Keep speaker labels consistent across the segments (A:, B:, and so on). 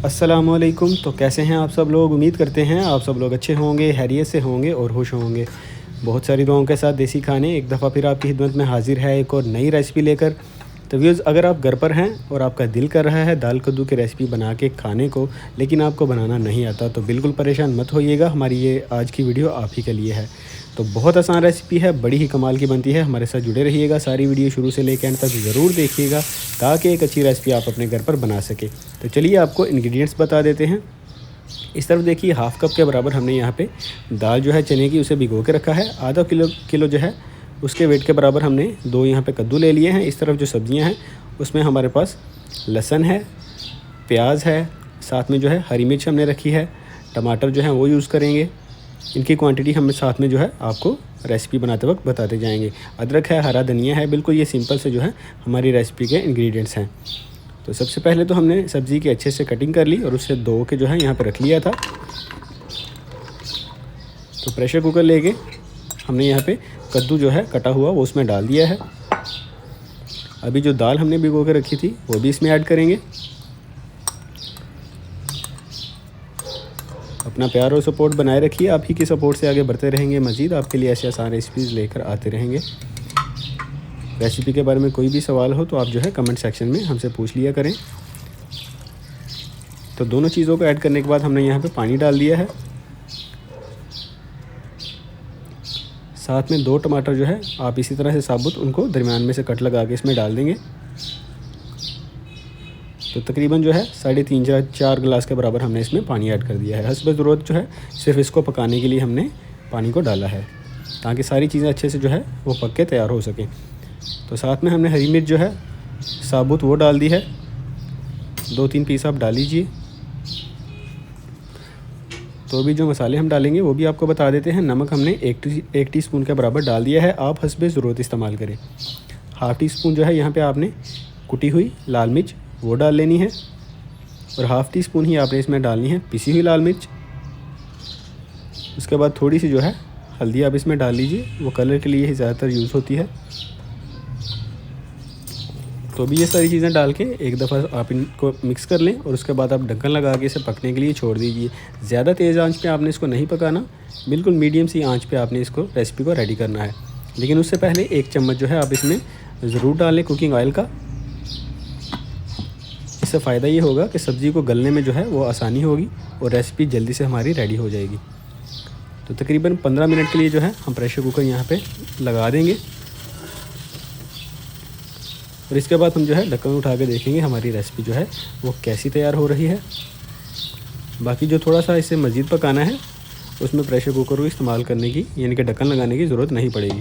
A: अस्सलामुअलैकुम। तो कैसे हैं आप सब लोग? उम्मीद करते हैं आप सब लोग अच्छे होंगे, खैरियत से होंगे और खुश होंगे। बहुत सारी दुआओं के साथ देसी खाने एक दफ़ा फिर आपकी खिदमत में हाज़िर है एक और नई रेसिपी लेकर। तो व्यूज़, अगर आप घर पर हैं और आपका दिल कर रहा है दाल कद्दू की रेसिपी बना के खाने को, लेकिन आपको बनाना नहीं आता, तो बिल्कुल परेशान मत होइएगा। हमारी ये आज की वीडियो आप ही के लिए है। तो बहुत आसान रेसिपी है, बड़ी ही कमाल की बनती है। हमारे साथ जुड़े रहिएगा, सारी वीडियो शुरू से लेकर एंड तक ज़रूर देखिएगा ताकि एक अच्छी रेसिपी आप अपने घर पर बना सके। तो चलिए आपको इंग्रेडिएंट्स बता देते हैं। इस तरफ देखिए, हाफ़ कप के बराबर हमने यहाँ पे दाल जो है चने की, उसे भिगो के रखा है। आधा किलो जो है उसके वेट के बराबर हमने 2 यहाँ पे कद्दू ले लिए हैं। इस तरफ जो सब्जियाँ हैं उसमें हमारे पास लहसुन है, प्याज है, साथ में जो है हरी मिर्च हमने रखी है, टमाटर जो है वो यूज़ करेंगे। इनकी क्वांटिटी हम साथ में जो है आपको रेसिपी बनाते वक्त बताते जाएंगे। अदरक है, हरा धनिया है। बिल्कुल ये सिंपल से जो है हमारी रेसिपी के इंग्रेडिएंट्स हैं। तो सबसे पहले तो हमने सब्ज़ी की अच्छे से कटिंग कर ली और उससे धो के जो है यहाँ पे रख लिया था। तो प्रेशर कुकर लेके हमने यहाँ पे कद्दू जो है कटा हुआ वो उसमें डाल दिया है। अभी जो दाल हमने भिगो के रखी थी वो भी इसमें ऐड करेंगे। अपना प्यार और सपोर्ट बनाए रखिए, आप ही की सपोर्ट से आगे बढ़ते रहेंगे। मज़ीद आपके लिए ऐसे आसान रेसिपीज़ लेकर आते रहेंगे। रेसिपी के बारे में कोई भी सवाल हो तो आप जो है कमेंट सेक्शन में हमसे पूछ लिया करें। तो दोनों चीज़ों को ऐड करने के बाद हमने यहाँ पे पानी डाल दिया है। साथ में 2 टमाटर जो है आप इसी तरह से साबुत उनको दरमियान में से कट लगा के इसमें डाल देंगे। तो तकरीबन जो है 3.5-4 गिलास के बराबर हमने इसमें पानी ऐड कर दिया है। हस्ब ज़रूरत जो है सिर्फ इसको पकाने के लिए हमने पानी को डाला है, ताकि सारी चीज़ें अच्छे से जो है वो पक के तैयार हो सकें। तो साथ में हमने हरी मिर्च जो है साबुत वो डाल दी है, 2-3 पीस आप डाल लीजिए। तो अभी जो मसाले हम डालेंगे वो भी आपको बता देते हैं। नमक हमने 1 टीस्पून के बराबर डाल दिया है, आप हस्ब ज़रूरत इस्तेमाल करें। हाफ़ टी स्पून जो है यहाँ पे आपने कुटी हुई लाल मिर्च वो डाल लेनी है, और हाफ़ टी स्पून ही आपने इसमें डालनी है पिसी हुई लाल मिर्च। उसके बाद थोड़ी सी जो है हल्दी आप इसमें डाल लीजिए, वो कलर के लिए ही ज़्यादातर यूज़ होती है। तो अभी ये सारी चीज़ें डाल के एक दफ़ा आप इनको मिक्स कर लें और उसके बाद आप ढक्कन लगा के इसे पकने के लिए छोड़ दीजिए। ज़्यादा तेज़ आंच पे आपने इसको नहीं पकाना, बिल्कुल मीडियम सी आंच पे आपने इसको रेसिपी को रेडी करना है। लेकिन उससे पहले 1 चम्मच जो है आप इसमें ज़रूर डालें कुकिंग ऑयल का। इससे फ़ायदा ये होगा कि सब्ज़ी को गलने में जो है वो आसानी होगी और रेसिपी जल्दी से हमारी रेडी हो जाएगी। तो तकरीबन 15 मिनट के लिए जो है हम प्रेशर कुकर यहाँ पे लगा देंगे, और इसके बाद हम जो है ढक्कन उठा के देखेंगे हमारी रेसिपी जो है वो कैसी तैयार हो रही है। बाकी जो थोड़ा सा इसे मज़ीद पकाना है उसमें प्रेशर कुकर को इस्तेमाल करने की, यानी कि ढक्कन लगाने की ज़रूरत नहीं पड़ेगी।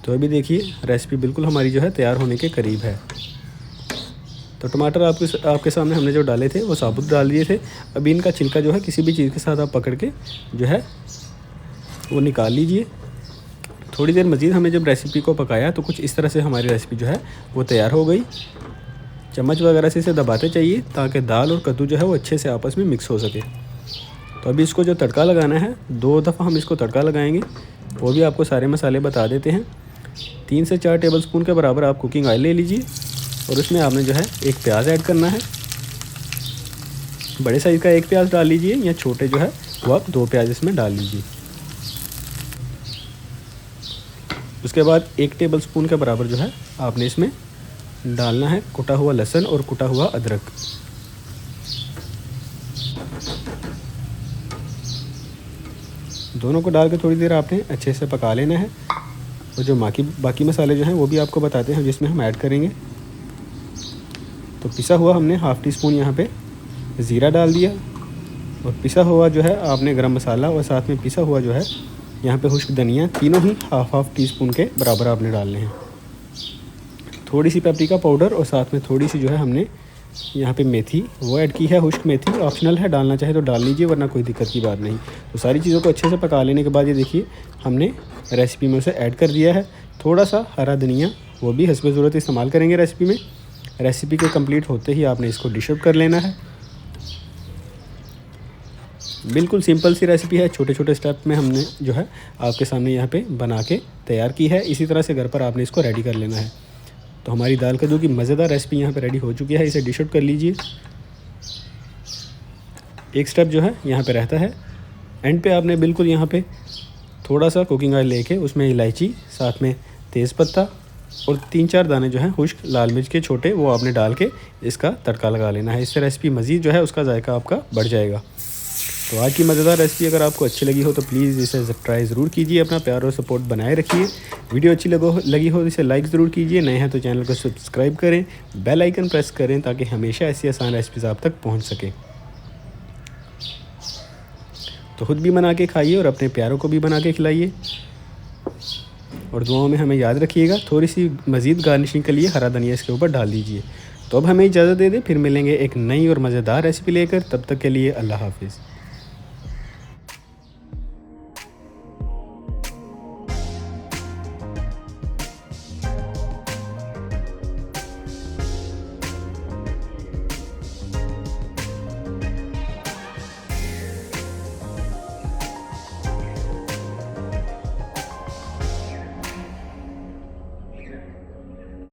A: तो अभी देखिए रेसिपी बिल्कुल हमारी जो है तैयार होने के करीब है। तो टमाटर आपके सामने हमने जो डाले थे वो साबुत डाल दिए थे। अभी इनका छिलका जो है किसी भी चीज़ के साथ आप पकड़ के जो है वो निकाल लीजिए। थोड़ी देर मज़ीद हमने जब रेसिपी को पकाया तो कुछ इस तरह से हमारी रेसिपी जो है वो तैयार हो गई। चम्मच वगैरह से इसे दबाते चाहिए ताकि दाल और कद्दू जो है वो अच्छे से आपस में मिक्स हो सके। तो अभी इसको जो तड़का लगाना है, 2 दफ़ा हम इसको तड़का लगाएंगे, वो भी आपको सारे मसाले बता देते हैं। 3 से 4 टेबलस्पून के बराबर आप कुकिंग ऑयल ले लीजिए और उसमें आपने जो है 1 प्याज ऐड करना है। बड़े साइज़ का 1 प्याज डाल लीजिए, या छोटे जो है वो आप 2 प्याज इसमें डाल लीजिए। उसके बाद 1 टेबलस्पून के बराबर जो है आपने इसमें डालना है कुटा हुआ लहसुन और कुटा हुआ अदरक। दोनों को डाल के थोड़ी देर आपने अच्छे से पका लेना है। और जो बाकी मसाले जो हैं वो भी आपको बताते हैं जिसमें हम ऐड करेंगे। तो पिसा हुआ हमने हाफ़ टी स्पून यहाँ पे ज़ीरा डाल दिया, और पिसा हुआ जो है आपने गरम मसाला और साथ में पिसा हुआ जो है यहाँ पे खुश्क धनिया, तीनों ही हाफ़ टी स्पून के बराबर आपने डालने हैं। थोड़ी सी पेपरिका पाउडर और साथ में थोड़ी सी जो है हमने यहाँ पे मेथी वो ऐड की है। खुश्क मेथी ऑप्शनल है, डालना चाहे तो डाल लीजिए, वरना कोई दिक्कत की बात नहीं। तो सारी चीज़ों को अच्छे से पका लेने के बाद ये देखिए हमने रेसिपी में उसे ऐड कर दिया है। थोड़ा सा हरा धनिया वो भी हस्ब ज़रूरत इस्तेमाल करेंगे रेसिपी में। रेसिपी के कंप्लीट होते ही आपने इसको डिश आउट कर लेना है। बिल्कुल सिंपल सी रेसिपी है, छोटे छोटे स्टेप में हमने जो है आपके सामने यहाँ पे बना के तैयार की है। इसी तरह से घर पर आपने इसको रेडी कर लेना है। तो हमारी दाल कद्दू की मज़ेदार रेसिपी यहाँ पे रेडी हो चुकी है। इसे डिश आउट कर लीजिए। एक स्टेप जो है यहाँ पे रहता है, एंड पे आपने बिल्कुल यहाँ पे थोड़ा सा कुकिंग ऑयल लेके उसमें इलायची, साथ में तेज़पत्ता और 3-4 दाने जो हैं खुश्क लाल मिर्च के छोटे, वो आपने डाल के इसका तड़का लगा लेना है। इससे रेसिपी मज़ीद जो है उसका जायका आपका बढ़ जाएगा। तो आज की मज़ेदार रेसिपी अगर आपको अच्छी लगी हो तो प्लीज़ इसे ट्राई ज़रूर कीजिए, अपना प्यार और सपोर्ट बनाए रखिए। वीडियो अच्छी लगी हो इसे लाइक ज़रूर कीजिए, नए हैं तो चैनल को सब्सक्राइब करें, बेल आइकन प्रेस करें ताकि हमेशा ऐसी आसान रेसिपीज़ आप तक पहुँच सकें। तो ख़ुद भी बना के खाइए और अपने प्यारों को भी बना के खिलाइए, और दुआओं में हमें याद रखिएगा। थोड़ी सी मज़ीद गार्निशिंग के लिए हरा धनिया इसके ऊपर डाल दीजिए। तो अब हमें इजाज़त दे दें, फिर मिलेंगे एक नई और मज़ेदार रेसिपी लेकर। तब तक के लिए अल्लाह हाफ़िज़।